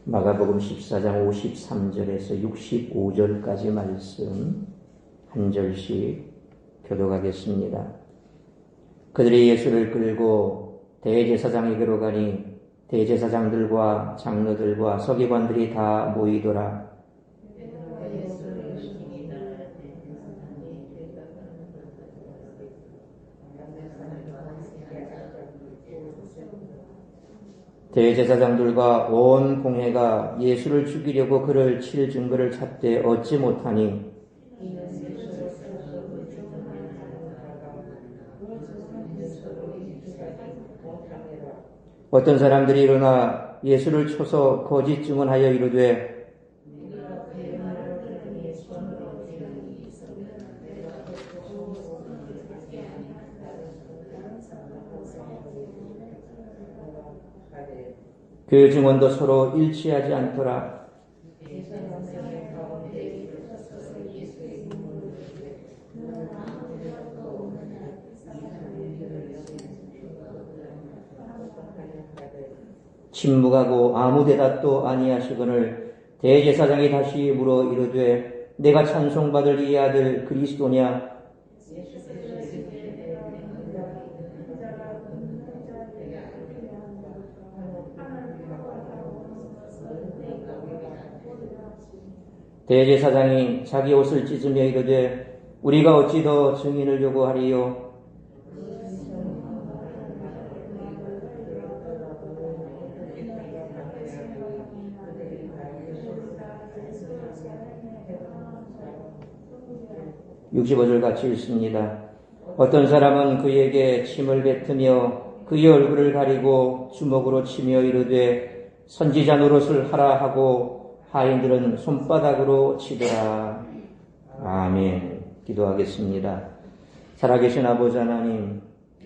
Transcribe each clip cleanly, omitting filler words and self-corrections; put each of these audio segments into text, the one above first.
마가복음 14장 53절에서 65절까지 말씀 한 절씩 교독하겠습니다. 그들이 예수를 끌고 대제사장에게로 가니 대제사장들과 장로들과 서기관들이 다 모이더라. 대제사장들과 온 공회가 예수를 죽이려고 그를 칠 증거를 찾되 얻지 못하니 어떤 사람들이 일어나 예수를 쳐서 거짓 증언하여 이르되 그 증언도 서로 일치하지 않더라. 침묵하고 아무 대답도 아니하시거늘 대제사장이 다시 물어 이르되 내가 찬송받을 이 아들 그리스도냐? 대제사장이 자기 옷을 찢으며 이르되 우리가 어찌 더 증인을 요구하리요? (65절) 같이 읽습니다. 어떤 사람은 그에게 침을 뱉으며 그의 얼굴을 가리고 주먹으로 치며 이르되 선지자 노릇을 하라 하고 하인들은 손바닥으로 치더라. 아멘. 기도하겠습니다. 살아계신 아버지 하나님,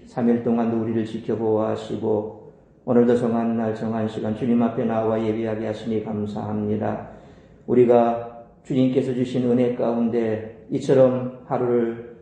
3일 동안도 우리를 지켜보아하시고 오늘도 정한 날 정한 시간 주님 앞에 나와 예배하게 하시니 감사합니다. 우리가 주님께서 주신 은혜 가운데 이처럼 하루를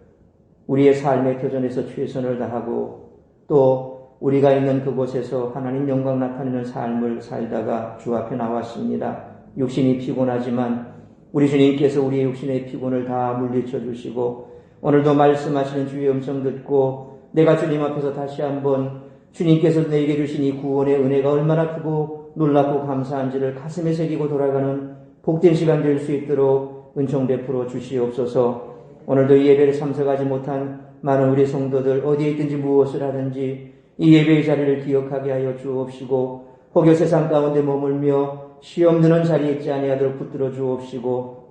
우리의 삶의 표전에서 최선을 다하고 또 우리가 있는 그곳에서 하나님 영광 나타내는 삶을 살다가 주 앞에 나왔습니다. 육신이 피곤하지만 우리 주님께서 우리의 육신의 피곤을 다 물리쳐 주시고 오늘도 말씀하시는 주의 음성 듣고 내가 주님 앞에서 다시 한번 주님께서 내게 주신 이 구원의 은혜가 얼마나 크고 놀랍고 감사한지를 가슴에 새기고 돌아가는 복된 시간 될 수 있도록 은총 베풀어 주시옵소서. 오늘도 이 예배를 참석하지 못한 많은 우리 성도들 어디에 있든지 무엇을 하든지 이 예배의 자리를 기억하게 하여 주옵시고 혹여 세상 가운데 머물며 시험 드는 자리에 있지 아니하도록 붙들어 주옵시고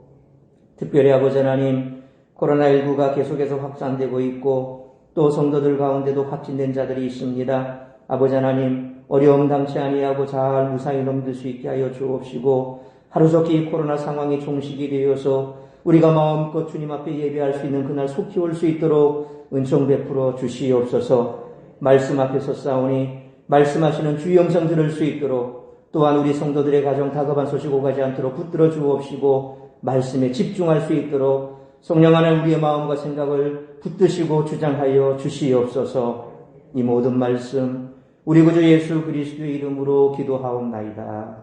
특별히 아버지 하나님 코로나19가 계속해서 확산되고 있고 또 성도들 가운데도 확진된 자들이 있습니다. 아버지 하나님 어려움 당치 아니하고 잘 무사히 넘길 수 있게 하여 주옵시고 하루속히 코로나 상황이 종식이 되어서 우리가 마음껏 주님 앞에 예배할 수 있는 그날 속히 올 수 있도록 은총 베풀어 주시옵소서. 말씀 앞에 서싸우니 말씀하시는 주의 음성 들을 수 있도록 또한 우리 성도들의 가정 다급한 소식 오가지 않도록 붙들어 주옵시고 말씀에 집중할 수 있도록 성령 안에 우리의 마음과 생각을 붙드시고 주장하여 주시옵소서. 이 모든 말씀 우리 구주 예수 그리스도의 이름으로 기도하옵나이다.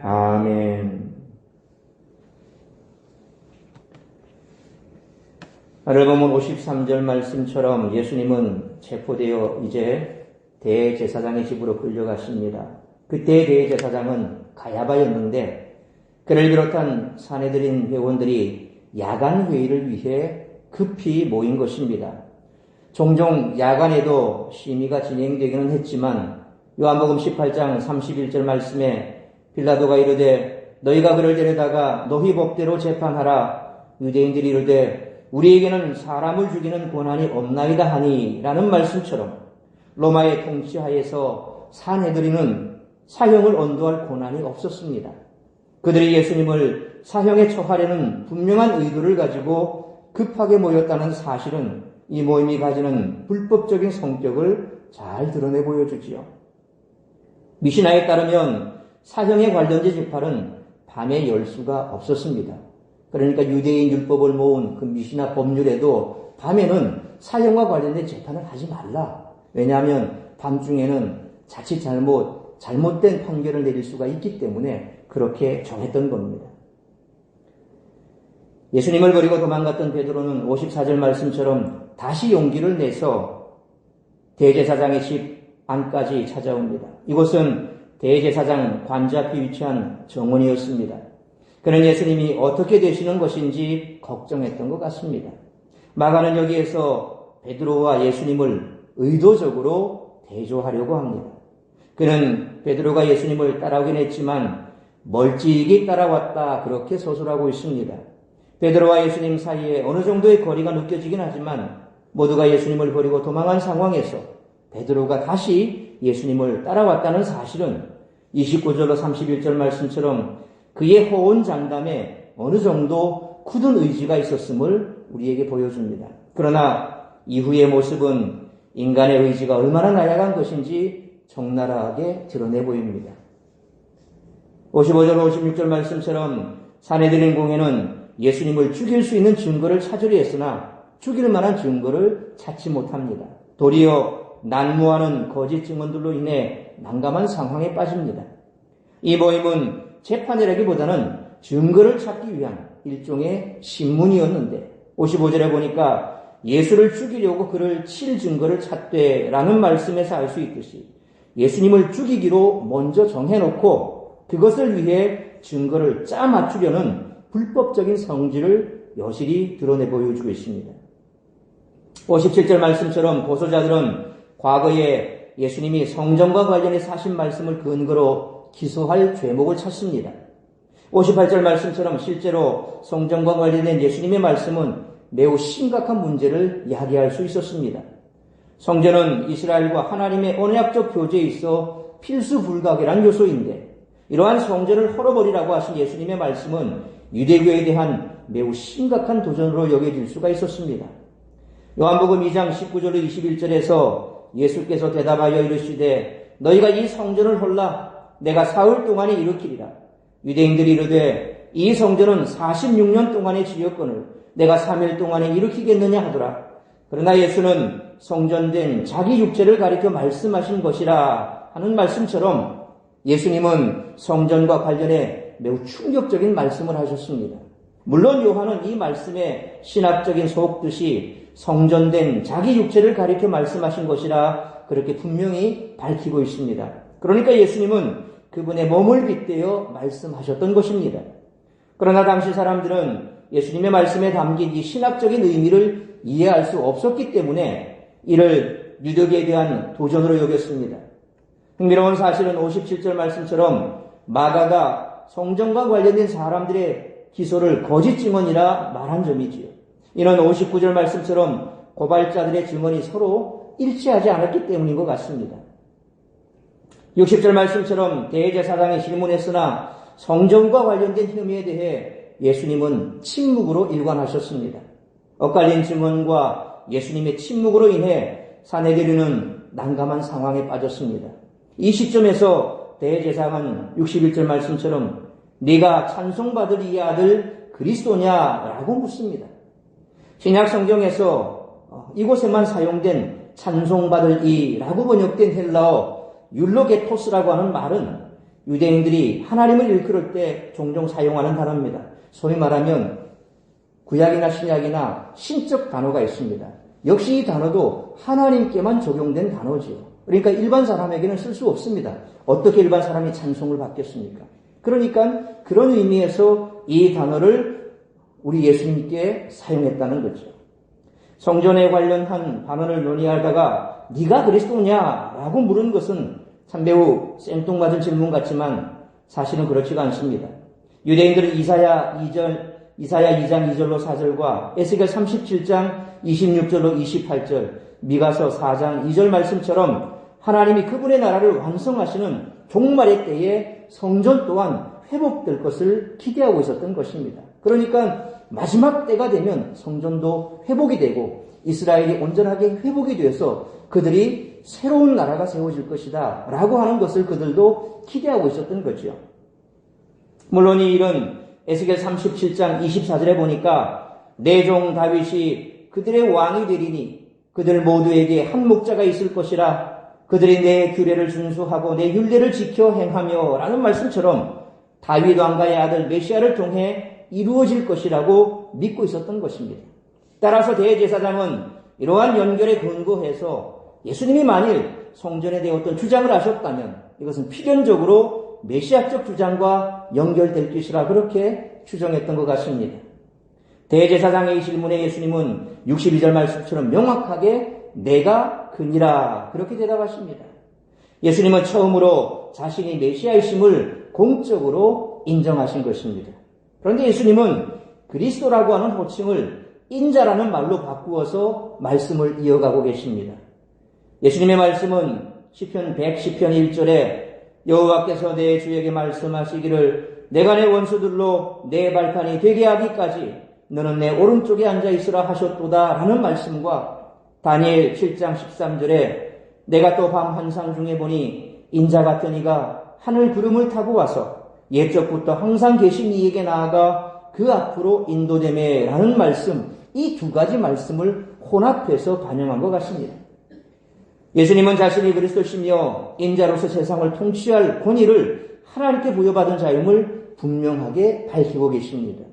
아멘. 오늘 보면 53절 말씀처럼 예수님은 체포되어 이제 대제사장의 집으로 끌려가십니다. 그때 대제사장은 가야바였는데 그를 비롯한 사내들인 회원들이 야간 회의를 위해 급히 모인 것입니다. 종종 야간에도 심의가 진행되기는 했지만 요한복음 18장 31절 말씀에 빌라도가 이르되 너희가 그를 데려다가 너희 법대로 재판하라. 유대인들이 이르되 우리에게는 사람을 죽이는 권한이 없나이다 하니 라는 말씀처럼 로마의 통치하에서 사내들이는 사형을 언도할 권한이 없었습니다. 그들이 예수님을 사형에 처하려는 분명한 의도를 가지고 급하게 모였다는 사실은 이 모임이 가지는 불법적인 성격을 잘 드러내 보여주지요. 미시나에 따르면 사형에 관련된 재판은 밤에 열 수가 없었습니다. 그러니까 유대인 율법을 모은 그 미시나 법률에도 밤에는 사형과 관련된 재판을 하지 말라. 왜냐하면 밤중에는 자칫 잘못 잘못된 판결을 내릴 수가 있기 때문에 그렇게 정했던 겁니다. 예수님을 버리고 도망갔던 베드로는 54절 말씀처럼 다시 용기를 내서 대제사장의 집 안까지 찾아옵니다. 이곳은 대제사장 관자 앞에 위치한 정원이었습니다. 그는 예수님이 어떻게 되시는 것인지 걱정했던 것 같습니다. 마가는 여기에서 베드로와 예수님을 의도적으로 대조하려고 합니다. 그는 베드로가 예수님을 따라오긴 했지만 멀찍이 따라왔다 그렇게 서술하고 있습니다. 베드로와 예수님 사이에 어느 정도의 거리가 느껴지긴 하지만 모두가 예수님을 버리고 도망한 상황에서 베드로가 다시 예수님을 따라왔다는 사실은 29절로 31절 말씀처럼 그의 호언장담에 어느 정도 굳은 의지가 있었음을 우리에게 보여줍니다. 그러나 이후의 모습은 인간의 의지가 얼마나 나약한 것인지 적나라하게 드러내 보입니다. 55절 56절 말씀처럼 사내들인 공회는 예수님을 죽일 수 있는 증거를 찾으려 했으나 죽일 만한 증거를 찾지 못합니다. 도리어 난무하는 거짓 증언들로 인해 난감한 상황에 빠집니다. 이 모임은 재판이라기보다는 증거를 찾기 위한 일종의 신문이었는데 55절에 보니까 예수를 죽이려고 그를 칠 증거를 찾되라는 말씀에서 알 수 있듯이 예수님을 죽이기로 먼저 정해놓고 그것을 위해 증거를 짜 맞추려는 불법적인 성질을 여실히 드러내 보여주고 있습니다. 57절 말씀처럼 고소자들은 과거에 예수님이 성전과 관련해서 하신 말씀을 근거로 기소할 죄목을 찾습니다. 58절 말씀처럼 실제로 성전과 관련된 예수님의 말씀은 매우 심각한 문제를 야기할 수 있었습니다. 성전은 이스라엘과 하나님의 언약적 교제에 있어 필수 불가결한 요소인데 이러한 성전을 헐어버리라고 하신 예수님의 말씀은 유대교에 대한 매우 심각한 도전으로 여겨질 수가 있었습니다. 요한복음 2장 19절로 21절에서 예수께서 대답하여 이르시되 너희가 이 성전을 헐라 내가 사흘 동안에 일으키리라. 유대인들이 이르되 이 성전은 46년 동안의 지었거늘 내가 3일 동안에 일으키겠느냐 하더라. 그러나 예수는 성전된 자기 육체를 가리켜 말씀하신 것이라 하는 말씀처럼 예수님은 성전과 관련해 매우 충격적인 말씀을 하셨습니다. 물론 요한은 이 말씀의 신학적인 속뜻이 성전된 자기 육체를 가리켜 말씀하신 것이라 그렇게 분명히 밝히고 있습니다. 그러니까 예수님은 그분의 몸을 빗대어 말씀하셨던 것입니다. 그러나 당시 사람들은 예수님의 말씀에 담긴 이 신학적인 의미를 이해할 수 없었기 때문에 이를 유대교에 대한 도전으로 여겼습니다. 흥미로운 사실은 57절 말씀처럼 마가가 성전과 관련된 사람들의 기소를 거짓 증언이라 말한 점이지요. 이는 59절 말씀처럼 고발자들의 증언이 서로 일치하지 않았기 때문인 것 같습니다. 60절 말씀처럼 대제사장이 질문했으나 성전과 관련된 혐의에 대해 예수님은 침묵으로 일관하셨습니다. 엇갈린 증언과 예수님의 침묵으로 인해 사내들이는 난감한 상황에 빠졌습니다. 이 시점에서 대제사장은 61절 말씀처럼 네가 찬송받을 이 아들 그리스도냐라고 묻습니다. 신약 성경에서 이곳에만 사용된 찬송받을 이라고 번역된 헬라어 율로게토스라고 하는 말은 유대인들이 하나님을 일컬을 때 종종 사용하는 단어입니다. 소위 말하면 구약이나 신약이나 신적 단어가 있습니다. 역시 이 단어도 하나님께만 적용된 단어지요. 그러니까 일반 사람에게는 쓸 수 없습니다. 어떻게 일반 사람이 찬송을 받겠습니까? 그러니까 그런 의미에서 이 단어를 우리 예수님께 사용했다는 거죠. 성전에 관련한 단어를 논의하다가 네가 그리스도냐라고 물은 것은 참 매우 생뚱맞은 질문 같지만 사실은 그렇지가 않습니다. 유대인들은 이사야 2장 2절로 4절과 에스겔 37장 26절로 28절, 미가서 4장 2절 말씀처럼 하나님이 그분의 나라를 완성하시는 종말의 때에 성전 또한 회복될 것을 기대하고 있었던 것입니다. 그러니까 마지막 때가 되면 성전도 회복이 되고 이스라엘이 온전하게 회복이 되어서 그들이 새로운 나라가 세워질 것이다 라고 하는 것을 그들도 기대하고 있었던 거죠. 물론 이 일은 에스겔 37장 24절에 보니까 내 종 다윗이 그들의 왕이 되리니 그들 모두에게 한 목자가 있을 것이라 그들이 내 규례를 준수하고 내 율례를 지켜 행하며 라는 말씀처럼 다윗 왕가의 아들 메시아를 통해 이루어질 것이라고 믿고 있었던 것입니다. 따라서 대제사장은 이러한 연결에 근거해서 예수님이 만일 성전에 대해 어떤 주장을 하셨다면 이것은 필연적으로 메시아적 주장과 연결될 것이라 그렇게 추정했던 것 같습니다. 대제사장의 질문에 예수님은 62절 말씀처럼 명확하게 내가 그니라 그렇게 대답하십니다. 예수님은 처음으로 자신이 메시아이심을 공적으로 인정하신 것입니다. 그런데 예수님은 그리스도라고 하는 호칭을 인자라는 말로 바꾸어서 말씀을 이어가고 계십니다. 예수님의 말씀은 시편 110편 1절에 여호와께서 내 주에게 말씀하시기를 내가 내 원수들로 내 발판이 되게 하기까지 너는 내 오른쪽에 앉아 있으라 하셨도다 라는 말씀과 다니엘 7장 13절에 내가 또 밤 환상 중에 보니 인자 같은 이가 하늘 구름을 타고 와서 옛적부터 항상 계신 이에게 나아가 그 앞으로 인도되매 라는 말씀, 이 두 가지 말씀을 혼합해서 반영한 것 같습니다. 예수님은 자신이 그리스도시며 인자로서 세상을 통치할 권위를 하나님께 부여받은 자임을 분명하게 밝히고 계십니다.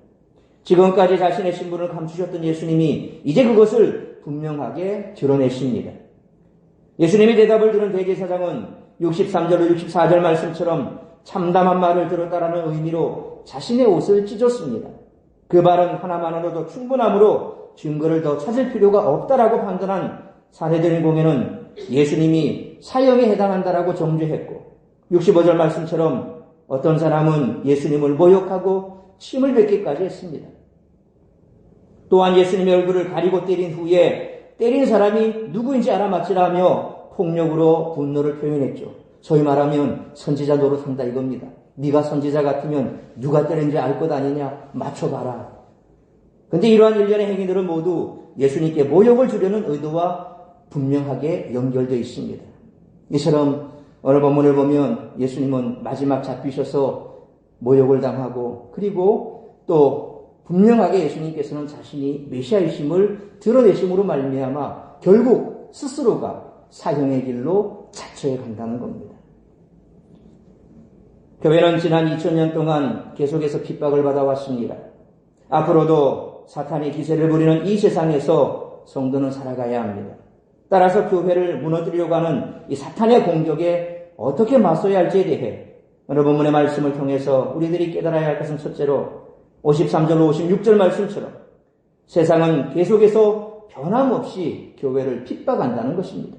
지금까지 자신의 신분을 감추셨던 예수님이 이제 그것을 분명하게 드러내십니다. 예수님의 대답을 들은 대제사장은 63절로 64절 말씀처럼 참담한 말을 들었다라는 의미로 자신의 옷을 찢었습니다. 그 말은 하나만으로도 충분함으로 증거를 더 찾을 필요가 없다라고 판단한 산헤드린 공회는 예수님이 사형에 해당한다라고 정죄했고 65절 말씀처럼 어떤 사람은 예수님을 모욕하고 침을 뱉기까지 했습니다. 또한 예수님의 얼굴을 가리고 때린 후에 때린 사람이 누구인지 알아맞히라며 폭력으로 분노를 표현했죠. 소위 말하면 선지자 노릇한다 이겁니다. 네가 선지자 같으면 누가 때린지 알 것 아니냐 맞춰봐라. 그런데 이러한 일련의 행위들은 모두 예수님께 모욕을 주려는 의도와 분명하게 연결되어 있습니다. 이처럼 오늘 본문을 보면 예수님은 마지막 잡히셔서 모욕을 당하고 그리고 또 분명하게 예수님께서는 자신이 메시아이심을 드러내심으로 말미암아 결국 스스로가 사형의 길로 자처해 간다는 겁니다. 교회는 지난 2000년 동안 계속해서 핍박을 받아왔습니다. 앞으로도 사탄이 기세를 부리는 이 세상에서 성도는 살아가야 합니다. 따라서 교회를 무너뜨리려고 하는 이 사탄의 공격에 어떻게 맞서야 할지에 대해 오늘 본문의 말씀을 통해서 우리들이 깨달아야 할 것은 첫째로 53절로 56절 말씀처럼 세상은 계속해서 변함없이 교회를 핍박한다는 것입니다.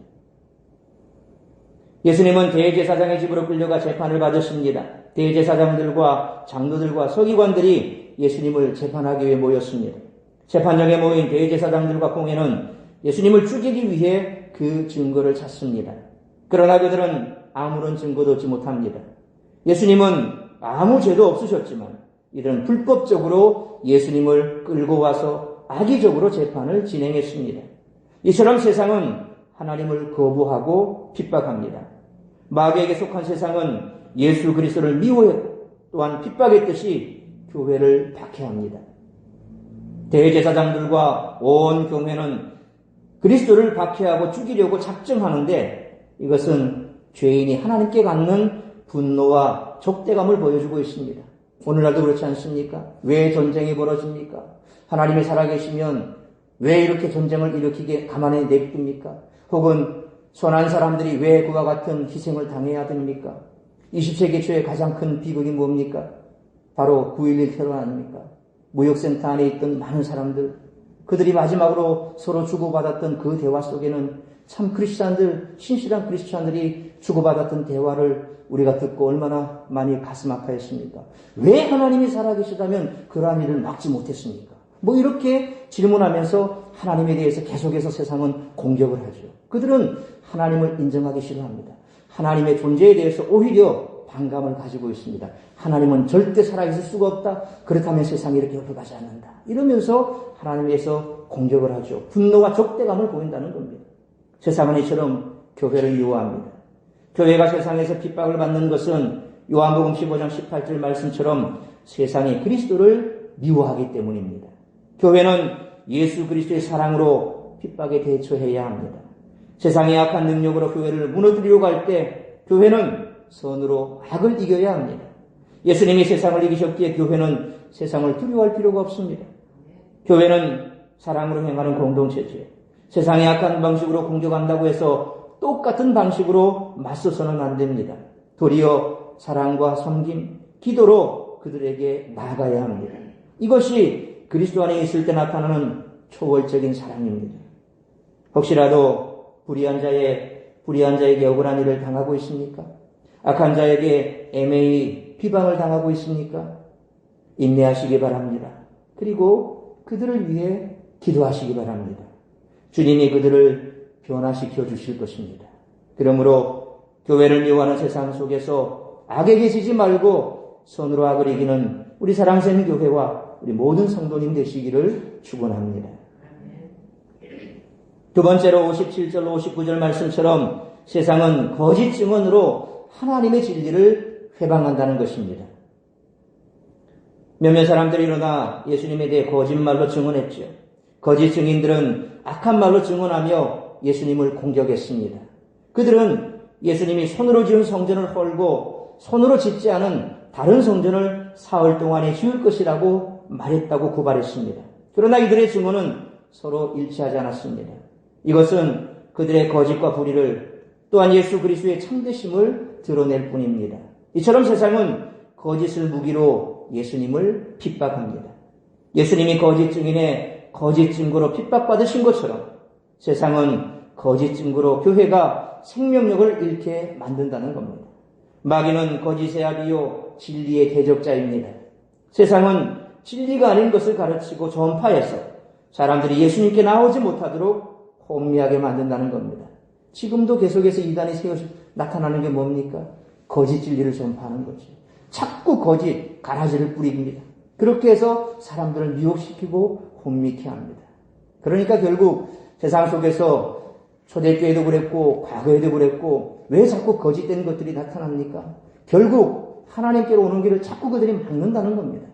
예수님은 대제사장의 집으로 끌려가 재판을 받으십니다. 대제사장들과 장로들과 서기관들이 예수님을 재판하기 위해 모였습니다. 재판장에 모인 대제사장들과 공회는 예수님을 죽이기 위해 그 증거를 찾습니다. 그러나 그들은 아무런 증거도 얻지 못합니다. 예수님은 아무 죄도 없으셨지만 이들은 불법적으로 예수님을 끌고 와서 악의적으로 재판을 진행했습니다. 이처럼 세상은 하나님을 거부하고 핍박합니다. 마귀에게 속한 세상은 예수 그리스도를 미워했고 또한 핍박했듯이 교회를 박해합니다. 대제사장들과 온 교회는 그리스도를 박해하고 죽이려고 작정하는데 이것은 죄인이 하나님께 갖는 분노와 적대감을 보여주고 있습니다. 오늘날도 그렇지 않습니까? 왜 전쟁이 벌어집니까? 하나님이 살아계시면 왜 이렇게 전쟁을 일으키게 가만히 냅둡니까? 혹은 선한 사람들이 왜 그와 같은 희생을 당해야 됩니까? 20세기 초에 가장 큰 비극이 뭡니까? 바로 9.11 테러 아닙니까? 무역센터 안에 있던 많은 사람들, 그들이 마지막으로 서로 주고받았던 그 대화 속에는 참 크리스찬들, 신실한 크리스찬들이 주고받았던 대화를 우리가 듣고 얼마나 많이 가슴 아파했습니까? 왜 하나님이 살아계시다면 그러한 일을 막지 못했습니까? 뭐 이렇게 질문하면서 하나님에 대해서 계속해서 세상은 공격을 하죠. 그들은 하나님을 인정하기 싫어합니다. 하나님의 존재에 대해서 오히려 반감을 가지고 있습니다. 하나님은 절대 살아있을 수가 없다. 그렇다면 세상이 이렇게 흘러가지 않는다. 이러면서 하나님에 대해서 공격을 하죠. 분노와 적대감을 보인다는 겁니다. 세상은 이처럼 교회를 미워합니다. 교회가 세상에서 핍박을 받는 것은 요한복음 15장 18절 말씀처럼 세상이 그리스도를 미워하기 때문입니다. 교회는 예수 그리스도의 사랑으로 핍박에 대처해야 합니다. 세상의 악한 능력으로 교회를 무너뜨리려고 할 때 교회는 선으로 악을 이겨야 합니다. 예수님이 세상을 이기셨기에 교회는 세상을 두려워할 필요가 없습니다. 교회는 사랑으로 행하는 공동체지요. 세상의 악한 방식으로 공격한다고 해서 똑같은 방식으로 맞서서는 안 됩니다. 도리어 사랑과 섬김, 기도로 그들에게 나아가야 합니다. 이것이 그리스도 안에 있을 때 나타나는 초월적인 사랑입니다. 혹시라도 불의한 자에게 억울한 일을 당하고 있습니까? 악한 자에게 애매히 비방을 당하고 있습니까? 인내하시기 바랍니다. 그리고 그들을 위해 기도하시기 바랍니다. 주님이 그들을 변화시켜 주실 것입니다. 그러므로 교회를 미워하는 세상 속에서 악에 계시지 말고 선으로 악을 이기는 우리 사랑샘 교회와 우리 모든 성도님 되시기를 축원합니다. 두 번째로 57절 59절 말씀처럼 세상은 거짓 증언으로 하나님의 진리를 회방한다는 것입니다. 몇몇 사람들이 일어나 예수님에 대해 거짓말로 증언했죠. 거짓 증인들은 악한 말로 증언하며 예수님을 공격했습니다. 그들은 예수님이 손으로 지은 성전을 헐고 손으로 짓지 않은 다른 성전을 사흘 동안에 지을 것이라고 말했다고 고발했습니다. 그러나 이들의 증언은 서로 일치하지 않았습니다. 이것은 그들의 거짓과 불의를 또한 예수 그리스도의 참되심을 드러낼 뿐입니다. 이처럼 세상은 거짓을 무기로 예수님을 핍박합니다. 예수님이 거짓 증인의 거짓 증거로 핍박받으신 것처럼 세상은 거짓 증거로 교회가 생명력을 잃게 만든다는 겁니다. 마귀는 거짓의 아비요 진리의 대적자입니다. 세상은 진리가 아닌 것을 가르치고 전파해서 사람들이 예수님께 나오지 못하도록 혼미하게 만든다는 겁니다. 지금도 계속해서 이단이 나타나는 게 뭡니까? 거짓 진리를 전파하는 거죠. 자꾸 거짓 가라지를 뿌립니다. 그렇게 해서 사람들을 미혹시키고 혼미케 합니다. 그러니까 결국 세상 속에서 초대교회도 그랬고 과거에도 그랬고 왜 자꾸 거짓된 것들이 나타납니까? 결국 하나님께로 오는 길을 자꾸 그들이 막는다는 겁니다.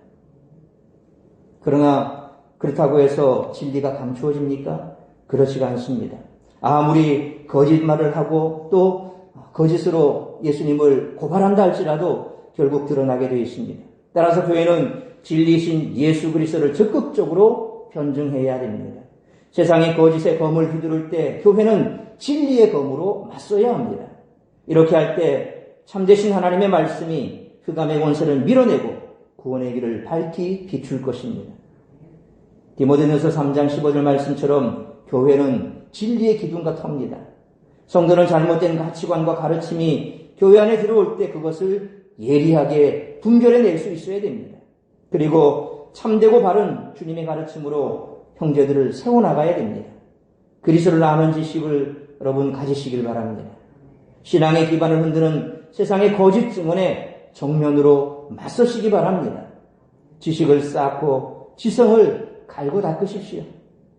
그러나 그렇다고 해서 진리가 감추어집니까? 그렇지가 않습니다. 아무리 거짓말을 하고 또 거짓으로 예수님을 고발한다 할지라도 결국 드러나게 되어 있습니다. 따라서 교회는 진리이신 예수 그리스도를 적극적으로 변증해야 됩니다. 세상이 거짓의 검을 휘두를 때 교회는 진리의 검으로 맞서야 합니다. 이렇게 할 때 참되신 하나님의 말씀이 흑암의 권세를 밀어내고 구원의 길을 밝히 비출 것입니다. 디모데전서 3장 15절 말씀처럼 교회는 진리의 기둥과 터입니다. 성도는 잘못된 가치관과 가르침이 교회 안에 들어올 때 그것을 예리하게 분별해낼 수 있어야 됩니다. 그리고 참되고 바른 주님의 가르침으로 형제들을 세워나가야 됩니다. 그리스도를 아는 지식을 여러분 가지시길 바랍니다. 신앙의 기반을 흔드는 세상의 거짓 증언에 정면으로 맞서시기 바랍니다. 지식을 쌓고 지성을 갈고 닦으십시오.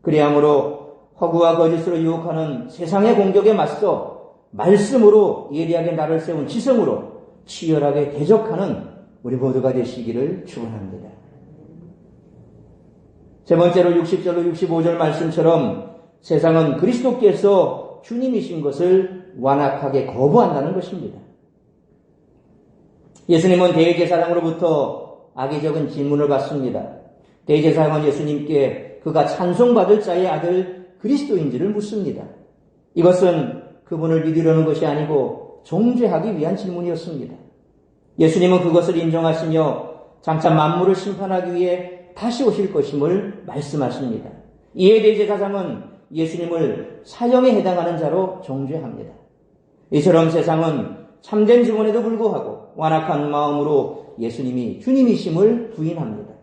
그리함으로 허구와 거짓으로 유혹하는 세상의 공격에 맞서 말씀으로 예리하게 나를 세운 지성으로 치열하게 대적하는 우리 모두가 되시기를 축원합니다. 세 번째로 60절로 65절 말씀처럼 세상은 그리스도께서 주님이신 것을 완악하게 거부한다는 것입니다. 예수님은 대제사장으로부터 악의적인 질문을 받습니다. 대제사장은 예수님께 그가 찬송받을 자의 아들 그리스도인지를 묻습니다. 이것은 그분을 믿으려는 것이 아니고 정죄하기 위한 질문이었습니다. 예수님은 그것을 인정하시며 장차 만물을 심판하기 위해 다시 오실 것임을 말씀하십니다. 이에 대제사장은 예수님을 사형에 해당하는 자로 정죄합니다. 이처럼 세상은 참된 증언에도 불구하고 완악한 마음으로 예수님이 주님이심을 부인합니다.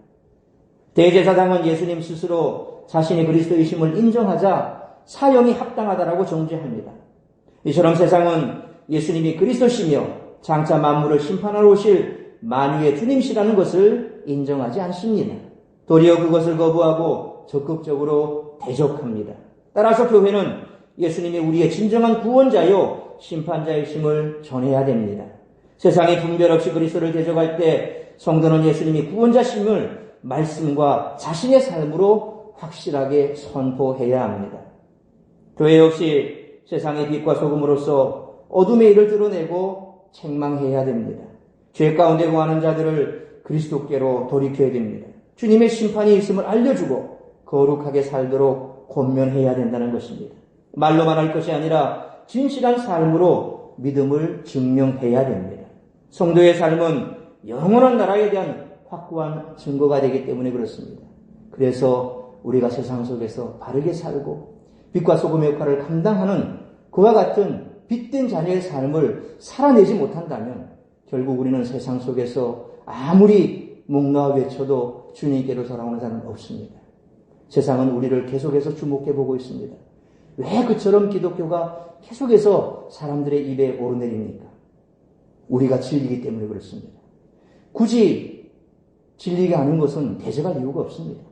대제사장은 예수님 스스로 자신이 그리스도이심을 인정하자 사형이 합당하다라고 정죄합니다. 이처럼 세상은 예수님이 그리스도시며 장차 만물을 심판하러 오실 만유의 주님이시라는 것을 인정하지 않습니다. 도리어 그것을 거부하고 적극적으로 대적합니다. 따라서 교회는 예수님이 우리의 진정한 구원자요 심판자이심을 전해야 됩니다. 세상이 분별 없이 그리스도를 대적할 때 성도는 예수님이 구원자심을 말씀과 자신의 삶으로 확실하게 선포해야 합니다. 교회 역시 세상의 빛과 소금으로서 어둠의 일을 드러내고 책망해야 됩니다. 죄 가운데 거하는 자들을 그리스도께로 돌이켜야 됩니다. 주님의 심판이 있음을 알려주고 거룩하게 살도록 권면해야 된다는 것입니다. 말로만 할 것이 아니라 진실한 삶으로 믿음을 증명해야 됩니다. 성도의 삶은 영원한 나라에 대한 확고한 증거가 되기 때문에 그렇습니다. 그래서 우리가 세상 속에서 바르게 살고 빛과 소금의 역할을 감당하는 그와 같은 빛된 자녀의 삶을 살아내지 못한다면 결국 우리는 세상 속에서 아무리 목놓아 외쳐도 주님께로 돌아오는 사람은 없습니다. 세상은 우리를 계속해서 주목해 보고 있습니다. 왜 그처럼 기독교가 계속해서 사람들의 입에 오르내립니까? 우리가 진리이기 때문에 그렇습니다. 굳이 진리가 아닌 것은 대적할 이유가 없습니다.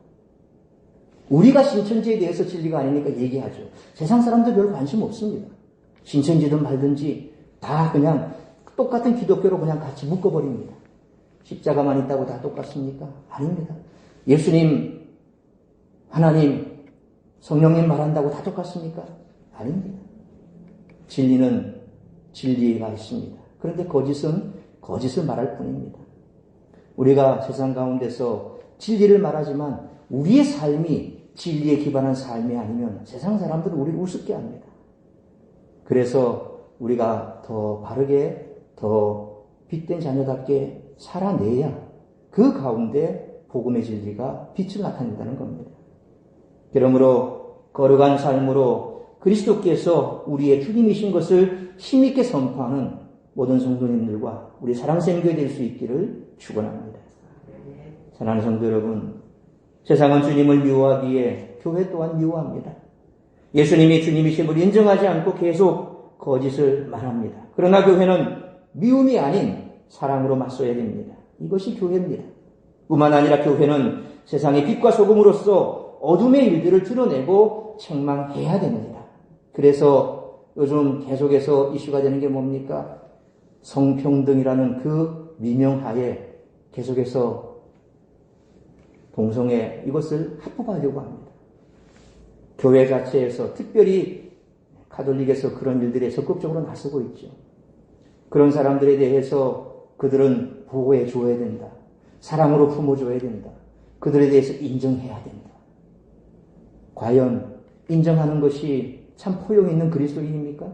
우리가 신천지에 대해서 진리가 아니니까 얘기하죠. 세상 사람들 별 관심 없습니다. 신천지든 말든지 다 그냥 똑같은 기독교로 그냥 같이 묶어버립니다. 십자가만 있다고 다 똑같습니까? 아닙니다. 예수님, 하나님, 성령님 말한다고 다 똑같습니까? 아닙니다. 진리는 진리가 있습니다. 그런데 거짓은 거짓을 말할 뿐입니다. 우리가 세상 가운데서 진리를 말하지만 우리의 삶이 진리에 기반한 삶이 아니면 세상 사람들은 우리를 우습게 합니다. 그래서 우리가 더 바르게 더 빛된 자녀답게 살아내야 그 가운데 복음의 진리가 빛을 나타낸다는 겁니다. 그러므로 거룩한 삶으로 그리스도께서 우리의 주님이신 것을 힘있게 선포하는 모든 성도님들과 우리 사랑샘교회 될 수 있기를 축원합니다. 사랑하는 성도 여러분, 세상은 주님을 미워하기에 교회 또한 미워합니다. 예수님이 주님이심을 인정하지 않고 계속 거짓을 말합니다. 그러나 교회는 미움이 아닌 사랑으로 맞서야 됩니다. 이것이 교회입니다. 뿐만 아니라 교회는 세상의 빛과 소금으로서 어둠의 일들을 드러내고 책망해야 됩니다. 그래서 요즘 계속해서 이슈가 되는 게 뭡니까? 성평등이라는 그 미명하에 계속해서 동성애 이것을 합법화하려고 합니다. 교회 자체에서 특별히 가톨릭에서 그런 일들에 적극적으로 나서고 있죠. 그런 사람들에 대해서 그들은 보호해 줘야 된다. 사랑으로 품어줘야 된다. 그들에 대해서 인정해야 된다. 과연 인정하는 것이 참 포용 있는 그리스도인입니까?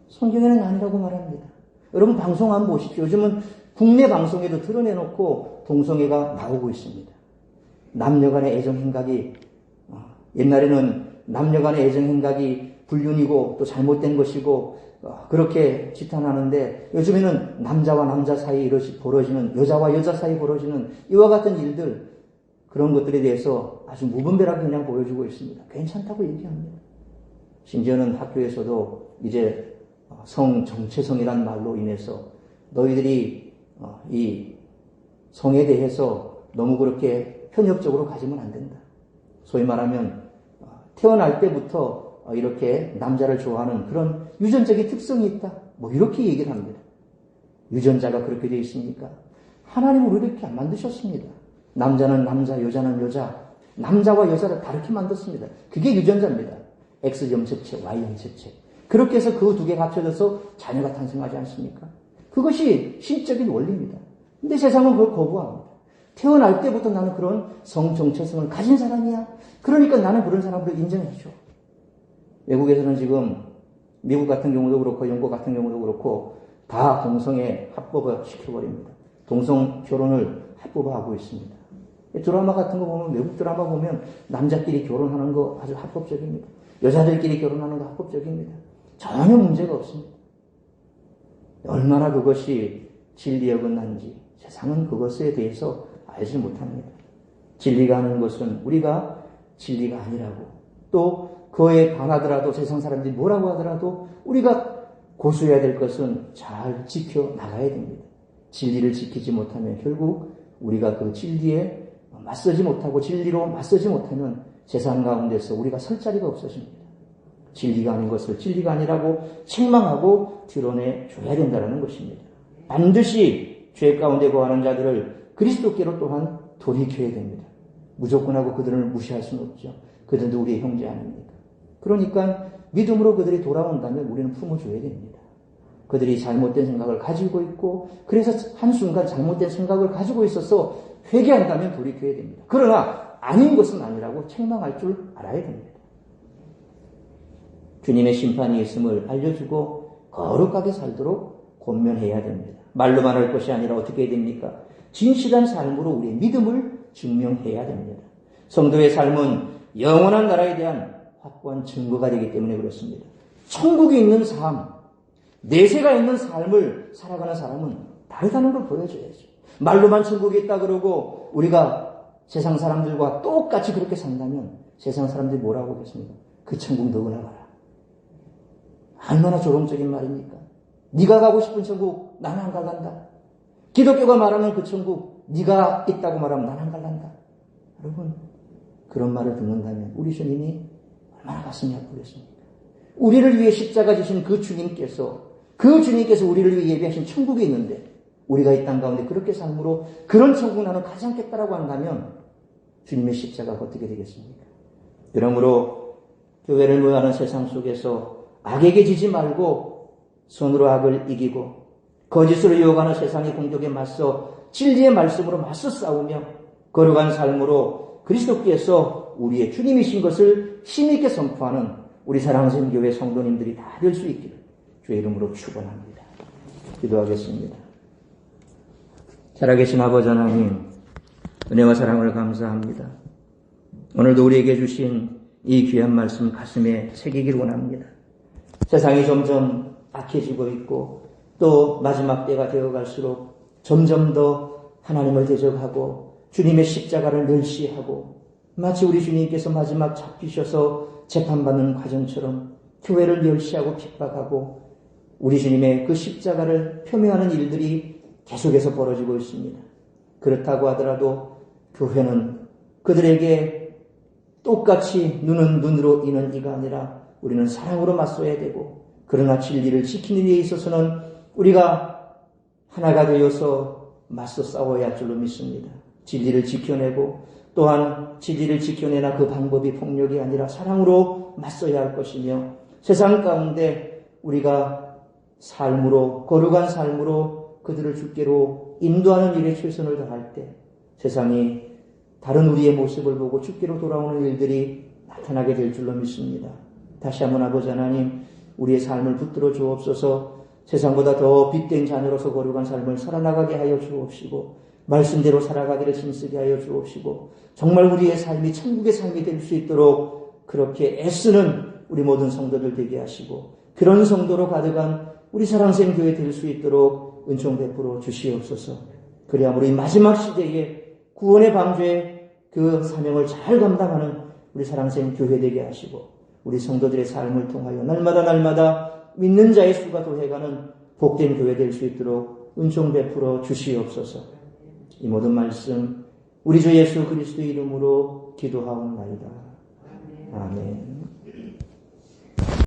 성경에는 아니라고 말합니다. 여러분 방송 한번 보십시오. 요즘은 국내 방송에도 드러내놓고 동성애가 나오고 있습니다. 남녀간의 애정행각이 옛날에는 남녀간의 애정행각이 불륜이고 또 잘못된 것이고 그렇게 지탄하는데 요즘에는 남자와 남자 사이 벌어지는 여자와 여자 사이 벌어지는 이와 같은 일들 그런 것들에 대해서 아주 무분별하게 그냥 보여주고 있습니다. 괜찮다고 얘기합니다. 심지어는 학교에서도 이제 성정체성이란 말로 인해서 너희들이 이 성에 대해서 너무 그렇게 편협적으로 가지면 안 된다. 소위 말하면 태어날 때부터 이렇게 남자를 좋아하는 그런 유전적인 특성이 있다. 뭐 이렇게 얘기를 합니다. 유전자가 그렇게 되어 있습니까? 하나님은 우리를 이렇게 안 만드셨습니다. 남자는 남자, 여자는 여자. 남자와 여자를 다르게 만들었습니다. 그게 유전자입니다. X염색체, Y염색체. 그렇게 해서 그 두 개가 합쳐져서 자녀가 탄생하지 않습니까? 그것이 신적인 원리입니다. 근데 세상은 그걸 거부합니다. 태어날 때부터 나는 그런 성정체성을 가진 사람이야. 그러니까 나는 그런 사람으로 인정해줘. 외국에서는 지금 미국 같은 경우도 그렇고 영국 같은 경우도 그렇고 다 동성애 합법화 시켜버립니다. 동성 결혼을 합법화하고 있습니다. 드라마 같은 거 보면 외국 드라마 보면 남자끼리 결혼하는 거 아주 합법적입니다. 여자들끼리 결혼하는 거 합법적입니다. 전혀 문제가 없습니다. 얼마나 그것이 진리에 어긋난지 세상은 그것에 대해서 알지 못합니다. 진리가 하는 것은 우리가 진리가 아니라고 또 그에 반하더라도 세상 사람들이 뭐라고 하더라도 우리가 고수해야 될 것은 잘 지켜나가야 됩니다. 진리를 지키지 못하면 결국 우리가 그 진리에 맞서지 못하고 진리로 맞서지 못하면 세상 가운데서 우리가 설 자리가 없어집니다. 진리가 아닌 것을 진리가 아니라고 책망하고 드러내줘야 된다는 것입니다. 반드시 죄 가운데 거하는 자들을 그리스도께로 또한 돌이켜야 됩니다. 무조건 하고 그들을 무시할 수는 없죠. 그들도 우리의 형제 아닙니까? 그러니까 믿음으로 그들이 돌아온다면 우리는 품어줘야 됩니다. 그들이 잘못된 생각을 가지고 있고 그래서 한순간 잘못된 생각을 가지고 있어서 회개한다면 돌이켜야 됩니다. 그러나 아닌 것은 아니라고 책망할 줄 알아야 됩니다. 주님의 심판이 있음을 알려주고 거룩하게 살도록 권면해야 됩니다. 말로만 할 것이 아니라 어떻게 해야 됩니까? 진실한 삶으로 우리의 믿음을 증명해야 됩니다. 성도의 삶은 영원한 나라에 대한 확고한 증거가 되기 때문에 그렇습니다. 천국이 있는 삶, 내세가 있는 삶을 살아가는 사람은 다르다는 걸 보여줘야죠. 말로만 천국이 있다 그러고 우리가 세상 사람들과 똑같이 그렇게 산다면 세상 사람들이 뭐라고 하겠습니까? 그 천국 너구나 가라. 얼마나 조롱적인 말입니까? 네가 가고 싶은 천국 나는 안 갈란다. 기독교가 말하는 그 천국 네가 있다고 말하면 나는 안 갈란다. 여러분 그런 말을 듣는다면 우리 주님이 얼마나 가슴이 아프겠습니까? 우리를 위해 십자가 지신 그 주님께서 우리를 위해 예비하신 천국이 있는데 우리가 이 땅 가운데 그렇게 삶으로 그런 천국 나는 가지 않겠다라고 한다면 주님의 십자가가 어떻게 되겠습니까? 그러므로 교회를 모여하는 세상 속에서 악에게 지지 말고 선으로 악을 이기고 거짓으로 유혹하는 세상의 공격에 맞서 진리의 말씀으로 맞서 싸우며 거룩한 삶으로 그리스도께서 우리의 주님이신 것을 힘있게 선포하는 우리 사랑하는 교회 성도님들이 다 될 수 있기를 주의 이름으로 축원합니다. 기도하겠습니다. 살아계신 아버지 하나님, 은혜와 사랑을 감사합니다. 오늘도 우리에게 주신 이 귀한 말씀 가슴에 새기길 원합니다. 세상이 점점 악해지고 있고 또 마지막 때가 되어갈수록 점점 더 하나님을 대적하고 주님의 십자가를 멸시하고 마치 우리 주님께서 마지막 잡히셔서 재판받는 과정처럼 교회를 멸시하고 핍박하고 우리 주님의 그 십자가를 표명하는 일들이 계속해서 벌어지고 있습니다. 그렇다고 하더라도 교회는 그들에게 똑같이 눈은 눈으로 이는 이가 아니라 우리는 사랑으로 맞서야 되고 그러나 진리를 지키는 데 있어서는 우리가 하나가 되어서 맞서 싸워야 할 줄로 믿습니다. 진리를 지켜내고 또한 진리를 지켜내나 그 방법이 폭력이 아니라 사랑으로 맞서야 할 것이며 세상 가운데 우리가 삶으로 거룩한 삶으로 그들을 주께로 인도하는 일에 최선을 다할 때 세상이 다른 우리의 모습을 보고 주께로 돌아오는 일들이 나타나게 될 줄로 믿습니다. 다시 한번 아버지 하나님 우리의 삶을 붙들어 주옵소서. 세상보다 더 빛된 자녀로서 거룩한 삶을 살아나가게 하여 주옵시고 말씀대로 살아가기를 힘쓰게 하여 주옵시고 정말 우리의 삶이 천국의 삶이 될 수 있도록 그렇게 애쓰는 우리 모든 성도들 되게 하시고 그런 성도로 가득한 우리 사랑생 교회 될 수 있도록 은총 베풀어 주시옵소서. 그리함으로 이 마지막 시대에 구원의 방주의 그 사명을 잘 감당하는 우리 사랑생 교회 되게 하시고 우리 성도들의 삶을 통하여 날마다 믿는 자의 수가 더해가는 복된 교회 될 수 있도록 은총 베풀어 주시옵소서. 이 모든 말씀 우리 주 예수 그리스도의 이름으로 기도하옵나이다. 아멘.